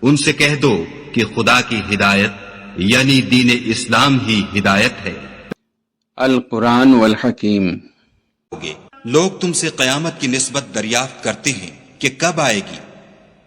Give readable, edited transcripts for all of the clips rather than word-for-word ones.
ان سے کہہ دو کہ خدا کی ہدایت یعنی دین اسلام ہی ہدایت ہے۔ القرآن والحکیم۔ لوگ تم سے قیامت کی نسبت دریافت کرتے ہیں کہ کب آئے گی،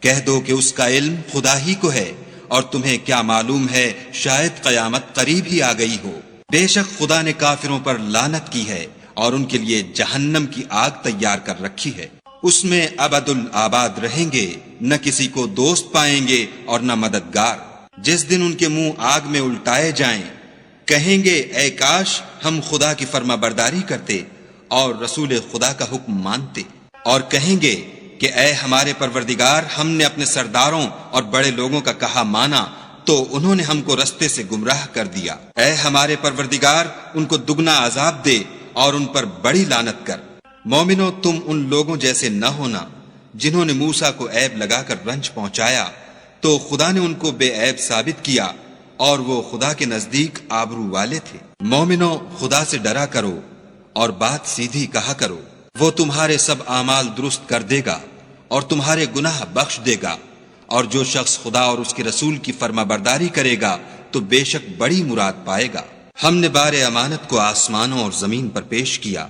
کہہ دو کہ اس کا علم خدا ہی کو ہے، اور تمہیں کیا معلوم ہے شاید قیامت قریب ہی آ گئی ہو۔ بے شک خدا نے کافروں پر لعنت کی ہے اور ان کے لیے جہنم کی آگ تیار کر رکھی ہے، اس میں ابد الآباد رہیں گے، نہ کسی کو دوست پائیں گے اور نہ مددگار۔ جس دن ان کے منہ آگ میں الٹائے جائیں، کہیں گے اے کاش ہم خدا کی فرما برداری کرتے اور رسول خدا کا حکم مانتے، اور کہیں گے کہ اے ہمارے پروردگار، ہم نے اپنے سرداروں اور بڑے لوگوں کا کہا مانا تو انہوں نے ہم کو رستے سے گمراہ کر دیا۔ اے ہمارے پروردگار، ان کو دگنا عذاب دے اور ان پر بڑی لعنت کر۔ مومنو، تم ان لوگوں جیسے نہ ہونا جنہوں نے موسیٰ کو عیب لگا کر رنج پہنچایا تو خدا نے ان کو بے عیب ثابت کیا اور وہ خدا کے نزدیک آبرو والے تھے۔ مومنو، خدا سے ڈرا کرو اور بات سیدھی کہا کرو، وہ تمہارے سب اعمال درست کر دے گا اور تمہارے گناہ بخش دے گا، اور جو شخص خدا اور اس کے رسول کی فرما برداری کرے گا تو بے شک بڑی مراد پائے گا۔ ہم نے بار امانت کو آسمانوں اور زمین پر پیش کیا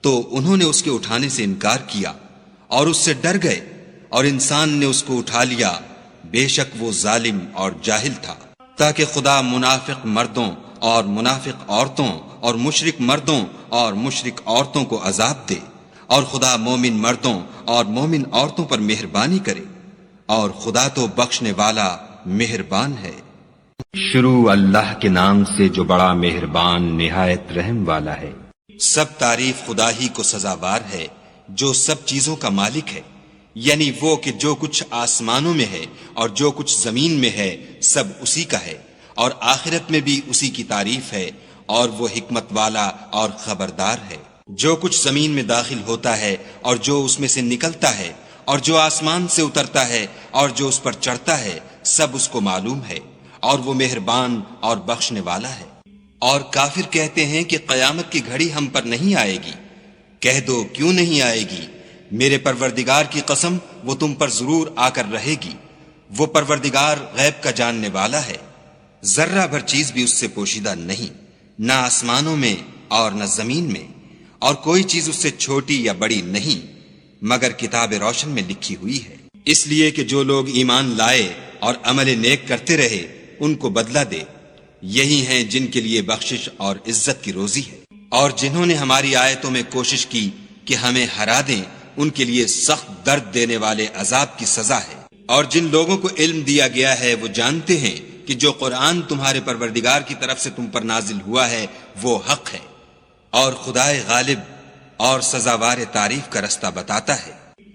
تو انہوں نے اس کے اٹھانے سے انکار کیا اور اس سے ڈر گئے، اور انسان نے اس کو اٹھا لیا، بے شک وہ ظالم اور جاہل تھا، تاکہ خدا منافق مردوں اور منافق عورتوں اور مشرک مردوں اور مشرک عورتوں کو عذاب دے، اور خدا مومن مردوں اور مومن عورتوں پر مہربانی کرے، اور خدا تو بخشنے والا مہربان ہے۔ شروع اللہ کے نام سے جو بڑا مہربان نہایت رحم والا ہے۔ سب تعریف خدا ہی کو سزاوار ہے جو سب چیزوں کا مالک ہے، یعنی وہ کہ جو کچھ آسمانوں میں ہے اور جو کچھ زمین میں ہے سب اسی کا ہے، اور آخرت میں بھی اسی کی تعریف ہے، اور وہ حکمت والا اور خبردار ہے۔ جو کچھ زمین میں داخل ہوتا ہے اور جو اس میں سے نکلتا ہے اور جو آسمان سے اترتا ہے اور جو اس پر چڑھتا ہے سب اس کو معلوم ہے، اور وہ مہربان اور بخشنے والا ہے۔ اور کافر کہتے ہیں کہ قیامت کی گھڑی ہم پر نہیں آئے گی، کہہ دو کیوں نہیں آئے گی، میرے پروردگار کی قسم وہ تم پر ضرور آ کر رہے گی، وہ پروردگار غیب کا جاننے والا ہے، ذرہ بھر چیز بھی اس سے پوشیدہ نہیں، نہ آسمانوں میں اور نہ زمین میں، اور کوئی چیز اس سے چھوٹی یا بڑی نہیں مگر کتاب روشن میں لکھی ہوئی ہے، اس لیے کہ جو لوگ ایمان لائے اور عمل نیک کرتے رہے ان کو بدلہ دے، یہی ہیں جن کے لیے بخشش اور عزت کی روزی ہے۔ اور جنہوں نے ہماری آیتوں میں کوشش کی کہ ہمیں ہرا دیں ان کے لیے سخت درد دینے والے عذاب کی سزا ہے۔ اور جن لوگوں کو علم دیا گیا ہے وہ جانتے ہیں کہ جو قرآن تمہارے پروردگار کی طرف سے تم پر نازل ہوا ہے وہ حق ہے، اور خدائے غالب اور سزاوار تعریف کا رستہ بتاتا ہے۔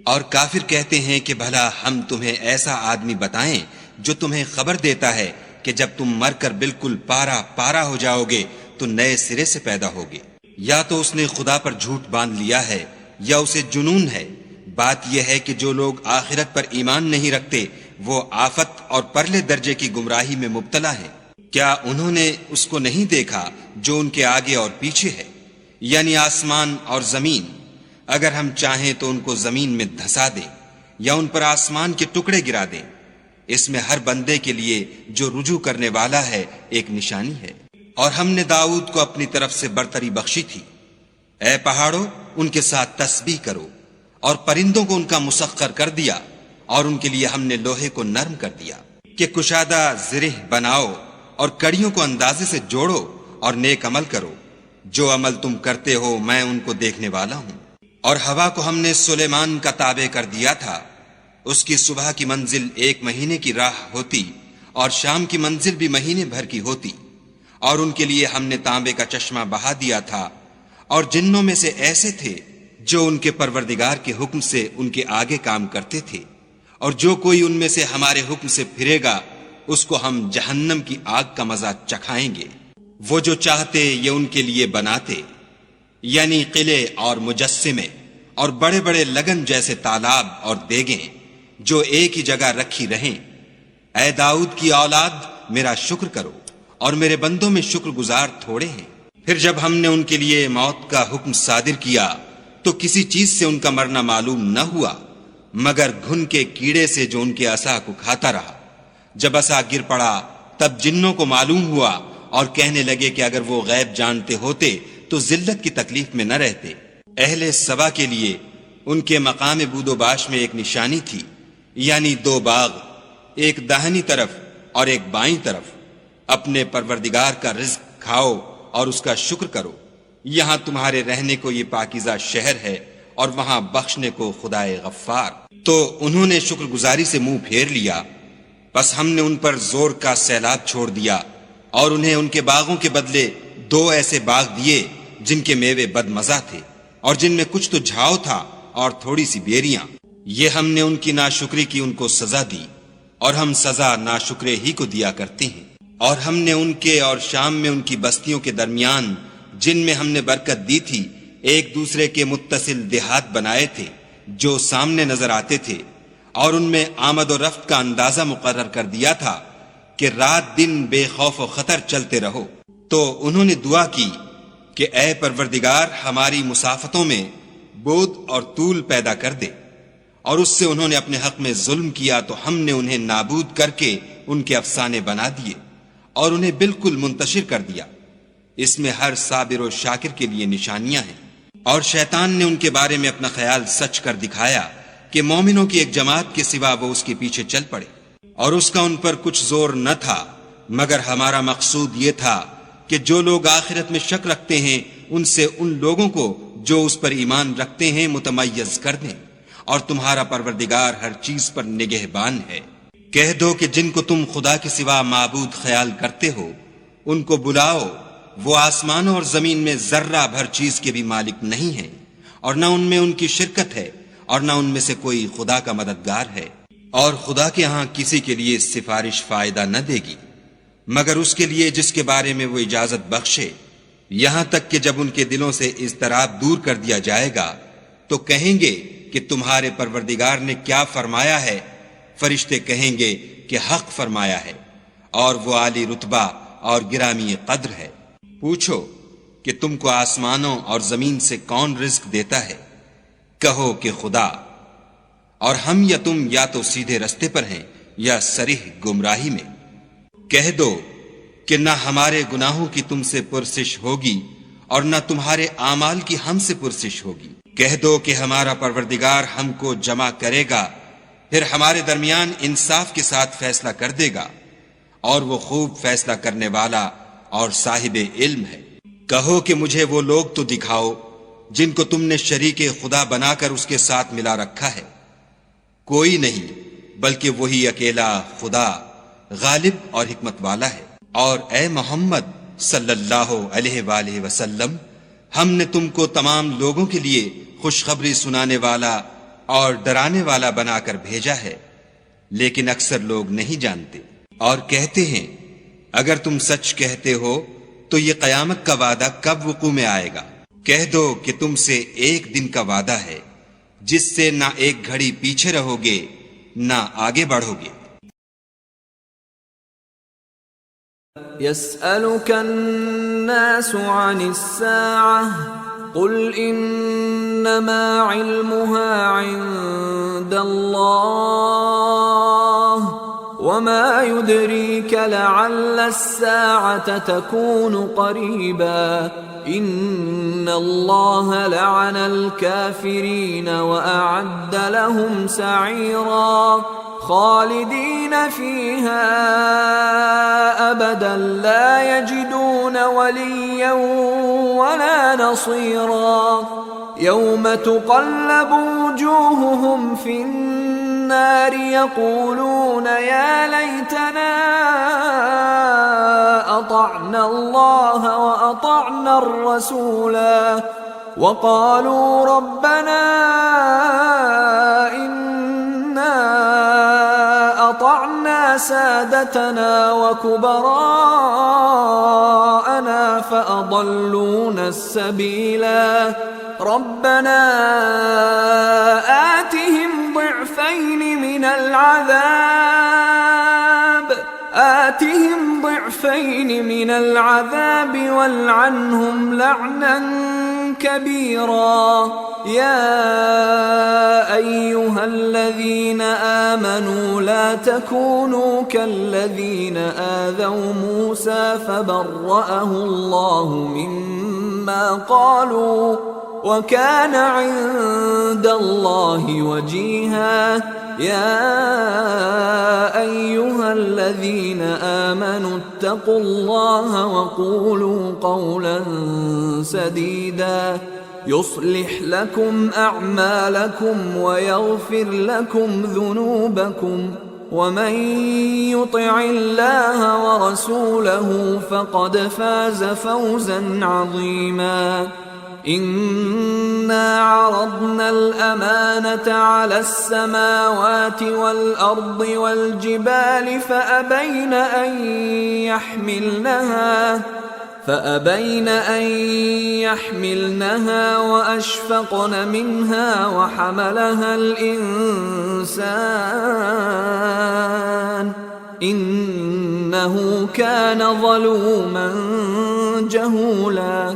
اور کافر کہتے ہیں کہ بھلا ہم تمہیں ایسا آدمی بتائیں جو تمہیں خبر دیتا ہے کہ جب تم مر کر بالکل پارا پارا ہو جاؤ گے تو نئے سرے سے پیدا ہوگے، یا تو اس نے خدا پر جھوٹ باندھ لیا ہے یا اسے جنون ہے۔ بات یہ ہے کہ جو لوگ آخرت پر ایمان نہیں رکھتے وہ آفت اور پرلے درجے کی گمراہی میں مبتلا ہیں۔ کیا انہوں نے اس کو نہیں دیکھا جو ان کے آگے اور پیچھے ہے، یعنی آسمان اور زمین؟ اگر ہم چاہیں تو ان کو زمین میں دھسا دیں یا ان پر آسمان کے ٹکڑے گرا دیں، اس میں ہر بندے کے لیے جو رجوع کرنے والا ہے ایک نشانی ہے۔ اور ہم نے داؤد کو اپنی طرف سے برتری بخشی تھی۔ اے پہاڑوں، ان کے ساتھ تسبیح کرو، اور پرندوں کو ان کا مسخر کر دیا، اور ان کے لیے ہم نے لوہے کو نرم کر دیا کہ کشادہ زرہ بناؤ، اور کڑیوں کو اندازے سے جوڑو اور نیک عمل کرو۔ جو عمل تم کرتے ہو میں ان کو دیکھنے والا ہوں۔ اور ہوا کو ہم نے سلیمان کا تابع کر دیا تھا، اس کی صبح کی منزل 1 مہینے کی راہ ہوتی اور شام کی منزل بھی مہینے بھر کی ہوتی، اور ان کے لیے ہم نے تانبے کا چشمہ بہا دیا تھا۔ اور جنوں میں سے ایسے تھے جو ان کے پروردگار کے حکم سے ان کے آگے کام کرتے تھے، اور جو کوئی ان میں سے ہمارے حکم سے پھرے گا اس کو ہم جہنم کی آگ کا مزہ چکھائیں گے۔ وہ جو چاہتے یہ ان کے لیے بناتے، یعنی قلعے اور مجسمے اور بڑے بڑے لگن جیسے تالاب اور دیگیں جو ایک ہی جگہ رکھی رہیں۔ اے داؤد کی اولاد، میرا شکر کرو، اور میرے بندوں میں شکر گزار تھوڑے ہیں۔ پھر جب ہم نے ان کے لیے موت کا حکم صادر کیا تو کسی چیز سے ان کا مرنا معلوم نہ ہوا مگر گھن کے کیڑے سے جو ان کے عصا کو کھاتا رہا، جب عصا گر پڑا تب جنوں کو معلوم ہوا اور کہنے لگے کہ اگر وہ غیب جانتے ہوتے تو ذلت کی تکلیف میں نہ رہتے۔ اہل سبا کے لیے ان کے مقام بود و باش میں ایک نشانی تھی، یعنی دو باغ، ایک داہنی طرف اور ایک بائیں طرف۔ اپنے پروردگار کا رزق کھاؤ اور اس کا شکر کرو، یہاں تمہارے رہنے کو یہ پاکیزہ شہر ہے اور وہاں بخشنے کو خدائے غفار۔ تو انہوں نے شکر گزاری سے منہ پھیر لیا، بس ہم نے ان پر زور کا سیلاب چھوڑ دیا اور انہیں ان کے باغوں کے بدلے دو ایسے باغ دیے جن کے میوے بد مزہ تھے اور جن میں کچھ تو جھاؤ تھا اور تھوڑی سی بیریاں۔ یہ ہم نے ان کی ناشکری کی ان کو سزا دی، اور ہم سزا ناشکرے ہی کو دیا کرتے ہیں۔ اور ہم نے ان کے اور شام میں ان کی بستیوں کے درمیان جن میں ہم نے برکت دی تھی ایک دوسرے کے متصل دیہات بنائے تھے جو سامنے نظر آتے تھے، اور ان میں آمد و رفت کا اندازہ مقرر کر دیا تھا کہ رات دن بے خوف و خطر چلتے رہو۔ تو انہوں نے دعا کی کہ اے پروردگار ہماری مسافتوں میں بود اور طول پیدا کر دے، اور اس سے انہوں نے اپنے حق میں ظلم کیا تو ہم نے انہیں نابود کر کے ان کے افسانے بنا دیے اور انہیں بالکل منتشر کر دیا۔ اس میں ہر صابر و شاکر کے لیے نشانیاں ہیں۔ اور شیطان نے ان کے بارے میں اپنا خیال سچ کر دکھایا کہ مومنوں کی ایک جماعت کے سوا وہ اس کے پیچھے چل پڑے، اور اس کا ان پر کچھ زور نہ تھا، مگر ہمارا مقصود یہ تھا کہ جو لوگ آخرت میں شک رکھتے ہیں ان سے ان لوگوں کو جو اس پر ایمان رکھتے ہیں متمیز کر دیں، اور تمہارا پروردگار ہر چیز پر نگہبان ہے۔ کہہ دو کہ جن کو تم خدا کے سوا معبود خیال کرتے ہو ان کو بلاؤ، وہ آسمانوں اور زمین میں ذرہ بھر چیز کے بھی مالک نہیں ہیں، اور نہ ان میں ان کی شرکت ہے اور نہ ان میں سے کوئی خدا کا مددگار ہے، اور خدا کے ہاں کسی کے لیے سفارش فائدہ نہ دے گی مگر اس کے لیے جس کے بارے میں وہ اجازت بخشے، یہاں تک کہ جب ان کے دلوں سے اضطراب دور کر دیا جائے گا تو کہیں گے کہ تمہارے پروردگار نے کیا فرمایا ہے؟ فرشتے کہیں گے کہ حق فرمایا ہے، اور وہ عالی رتبہ اور گرامی قدر ہے۔ پوچھو کہ تم کو آسمانوں اور زمین سے کون رزق دیتا ہے؟ کہو کہ خدا، اور ہم یا تم یا تو سیدھے رستے پر ہیں یا صریح گمراہی میں۔ کہہ دو کہ نہ ہمارے گناہوں کی تم سے پرسش ہوگی اور نہ تمہارے اعمال کی ہم سے پرسش ہوگی۔ کہہ دو کہ ہمارا پروردگار ہم کو جمع کرے گا، پھر ہمارے درمیان انصاف کے ساتھ فیصلہ کر دے گا، اور وہ خوب فیصلہ کرنے والا اور صاحب علم ہے۔ کہو کہ مجھے وہ لوگ تو دکھاؤ جن کو تم نے شریک خدا بنا کر اس کے ساتھ ملا رکھا ہے۔ کوئی نہیں بلکہ وہی اکیلا خدا غالب اور حکمت والا ہے۔ اور اے محمد صلی اللہ علیہ وآلہ وسلم، ہم نے تم کو تمام لوگوں کے لیے خوشخبری سنانے والا اور ڈرانے والا بنا کر بھیجا ہے، لیکن اکثر لوگ نہیں جانتے اور کہتے ہیں اگر تم سچ کہتے ہو تو یہ قیامت کا وعدہ کب وقوع میں آئے گا؟ کہہ دو کہ تم سے ایک دن کا وعدہ ہے جس سے نہ ایک گھڑی پیچھے رہو گے نہ آگے بڑھو گے۔ يسألك الناس عن الساعة قل إنما علمها عند الله وما يدريك لعل الساعة تكون قريبا إن الله لعن الكافرين وأعد لهم سعيرا خالدين فيها أبدا لا يجدون وليا ولا نصيرا يوم تقلب وجوههم في النار يقولون يا ليتنا أطعنا الله وأطعنا الرسولا وقالوا ربنا أطعنا سادتنا وكبراءنا فأضلونا السبيلا ربنا آتهم ضعفين من العذاب والعنهم لعنا كبيرا يا أيها الذين آمنوا لا تكونوا كالذين آذوا موسى فبرأه الله مما قالوا وكان عند الله وجيها. يا أيها الذين آمنوا اتقوا الله وقولوا قولا سديدا يصلح لكم أعمالكم ويغفر لكم ذنوبكم ومن يطع الله ورسوله فقد فاز فوزا عظيما. إنا عرضنا الأمانة على السماوات والأرض والجبال فأبين أن يحملنها وأشفقن منها وحملها الإنسان إنه كان ظلوما جهولا.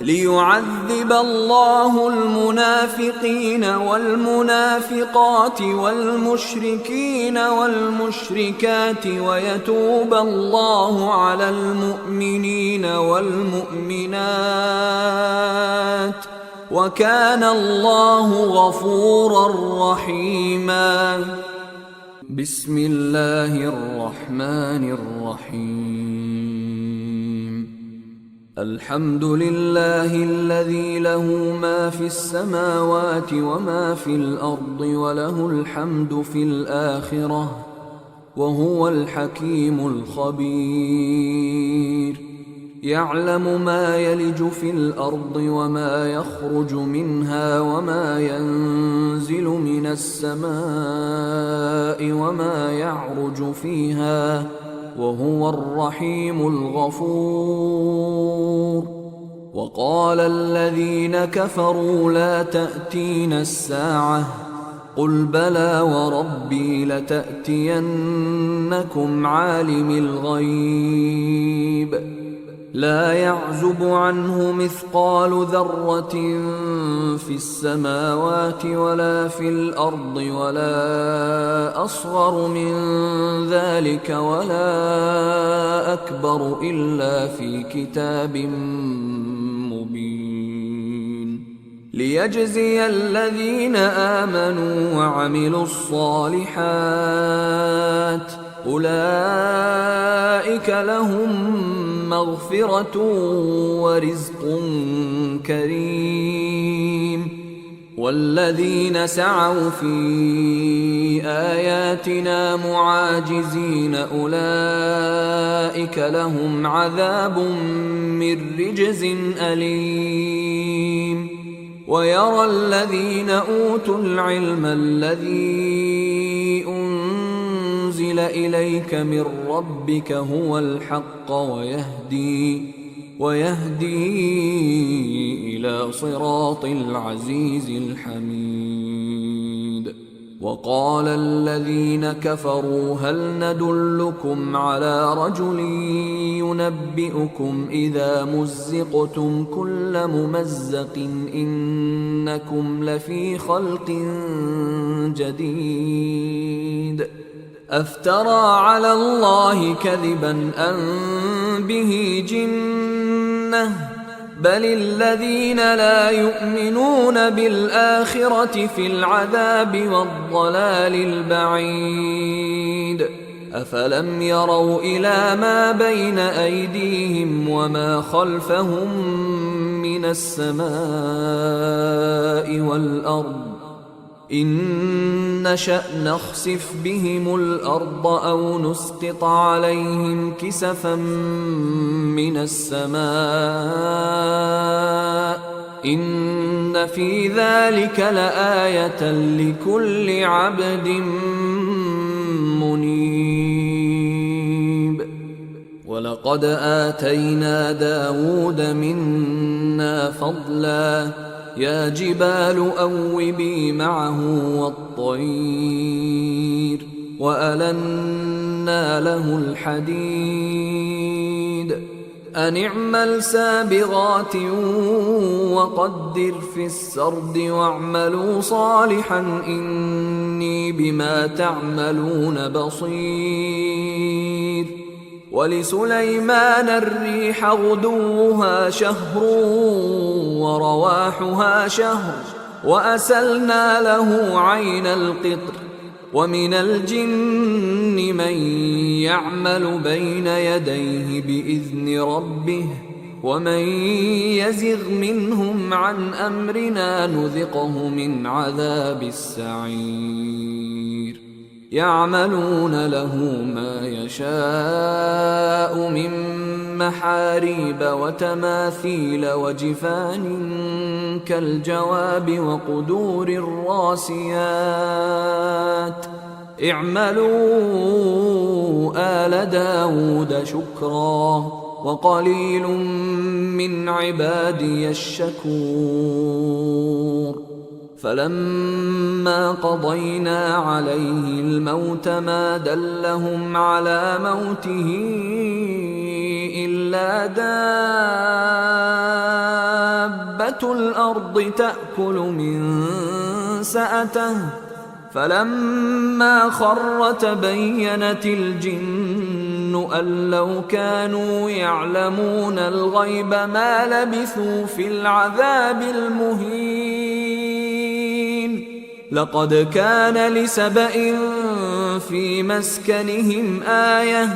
ليعذب الله المنافقين والمنافقات والمشركين والمشركات ويتوب الله على المؤمنين والمؤمنات وكان الله غفورا رحيما. بسم الله الرحمن الرحيم. الحمد لله الذي له ما في السماوات وما في الأرض وله الحمد في الآخرة وهو الحكيم الخبير. يعلم ما يلج في الأرض وما يخرج منها وما ينزل من السماء وما يعرج فيها وهو الرحيم الغفور. وقال الذين كفروا لا تأتينا الساعة قل بلى وربي لتأتينكم عالم الغيب لا يعزب عنه مثقال ذرة في السماوات ولا في الأرض ولا أصغر من ذلك ولا أكبر إلا في كتاب مبين. ليجزي الذين آمنوا وعملوا الصالحات أولئك لهم مغفرة ورزق كريم. والذين سعوا في آياتنا معاجزين أولئك لهم عذاب من رجز أليم. ويرى الذين أوتوا العلم الذي أنزل إليك من ربك هو الحق ويهدي إلى صراط العزيز الحميد. وقال الذين كفروا هل ندلكم على رجل ينبئكم إذا مزقتم كل ممزق إنكم لفي خلق جديد. أفترى على الله كذبا أم به جنة بل الذين لا يؤمنون بالآخرة في العذاب والضلال البعيد. أفلم يروا إلى ما بين أيديهم وما خلفهم من السماء والأرض إن نشأ نخسف بهم الأرض أو نسقط عليهم كسفا من السماء إن في ذلك لآية لكل عبد منيب. ولقد آتينا داود منا فضلا يا جبال أوبي معه والطير وألنا له الحديد أن اعمل سابغات وقدر في السرد واعملوا صالحا إني بما تعملون بصير. ولسليمان الريح غدوها شهر ورواحها شهر وأسلنا له عين القطر. ومن الجن من يعمل بين يديه بإذن ربه ومن يزغ منهم عن أمرنا نذقه من عذاب السعير. يعملون له ما يشاء من محاريب وتماثيل وجفان كالجواب وقدور الراسيات. اعملوا آل داود شكرا وقليل من عبادي الشكور. فلما قضينا عليه الموت ما دلهم على موته إلا دابة الأرض تأكل من سأته. فلما خر تبينت الجن أن لو كانوا يعلمون الغيب ما لبثوا في العذاب المهين. لقد كان لسبإ في مسكنهم آية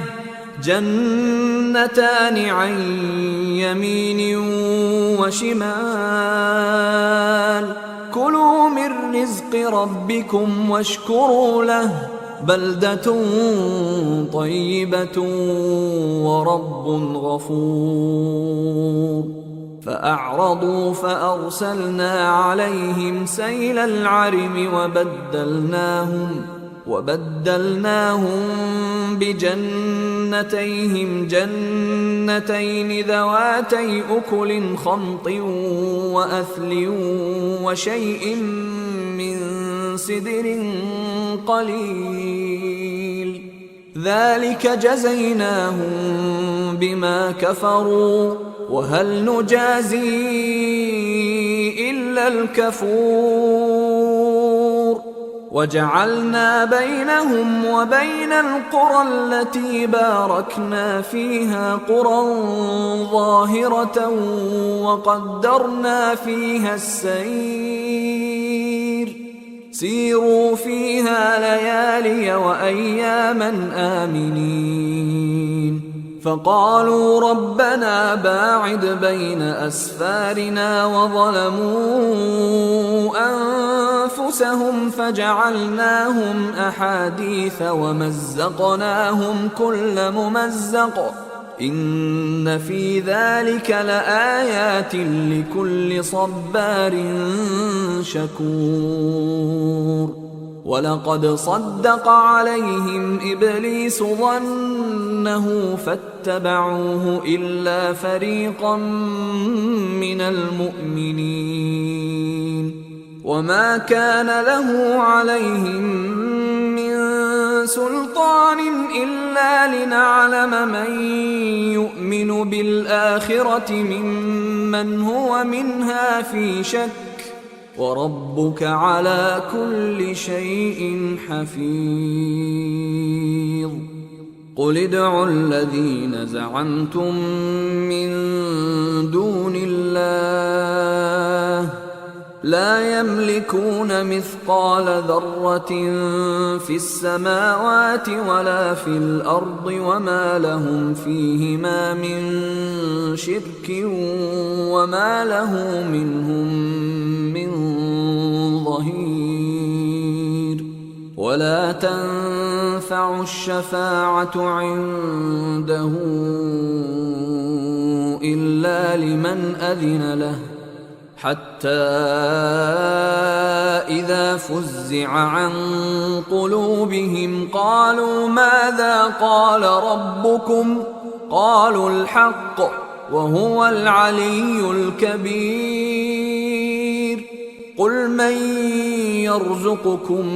جنتان عن يمين وشمال كلوا من رزق ربكم واشكروا له بلدة طيبة ورب غفور. فأعرضوا فأرسلنا عليهم سيل العرم وبدلناهم بجنتيهم جنتين ذواتي أكل خمط وأثل وشيء من سدر قليل ذلك جزيناهم بما كفروا وهل نجازي إلا الكفور. وجعلنا بينهم وبين القرى التي باركنا فيها قرى ظاهرة وقدرنا فيها السير سيروا فيها ليالي وأياما آمنين. فقالوا ربنا باعد بين أسفارنا وظلموا أنفسهم فجعلناهم أحاديث ومزقناهم كل ممزق إن في ذلك لآيات لكل صبار شكور. ولقد صدق عليهم إبليس ظنه فاتبعوه إلا فريقا من المؤمنين وما كان له عليهم من سلطان إلا لنعلم من يؤمن بالآخرة ممن هو منها في شك وربك على كل شيء حفيظ. قل ادعوا الذين زعمتم من دون الله لا يملكون مثقال ذرة في السماوات ولا في الأرض وما لهم فيهما من شرك وما له منهم من ظهير. ولا تنفع الشفاعة عنده إلا لمن أذن له حتى إذا فزع عن قلوبهم قالوا ماذا قال ربكم قالوا الحق وهو العلي الكبير. قل من يرزقكم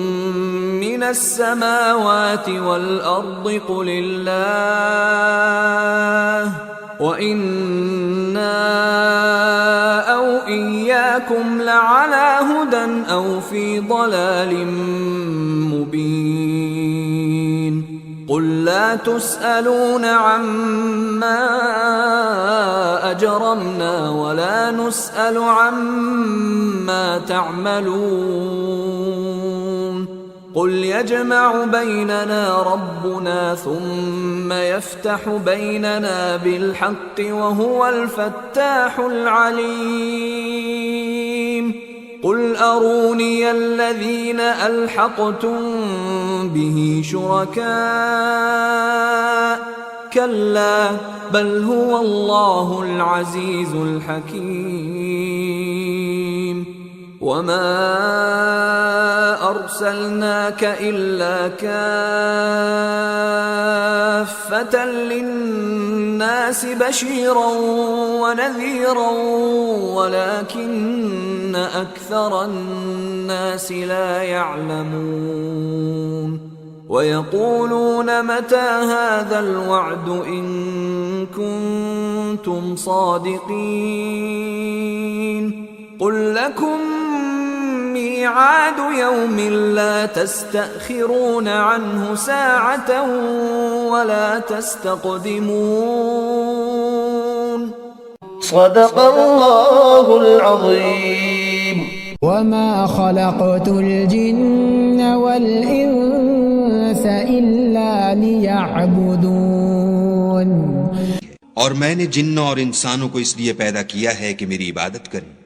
من السماوات والأرض قل الله وإنا أو إياكم لعلى هدى أو في ضلال مبين قل لا تسألون عما أجرمنا ولا نسأل عما تعملون قل يجمع بيننا ربنا ثم يفتح بيننا بالحق وهو الفتاح العليم قل أروني الذين ألحقتم به شركاء كلا بل هو الله العزيز الحكيم وما أرسلناك إلا كافة للناس بشيرا ونذيرا ولكن أكثر الناس لا يعلمون ويقولون متى هذا الوعد إن كنتم صادقين قل لكم ميعاد يوم لا تستأخرون عنه ساعة ولا تستقدمون صدق الله العظيم. وما خلقت الجن والإنس إلا ليعبدون और मैंने जिन्न और इंसानों को इसलिए पैदा किया है कि मेरी इबादत करें।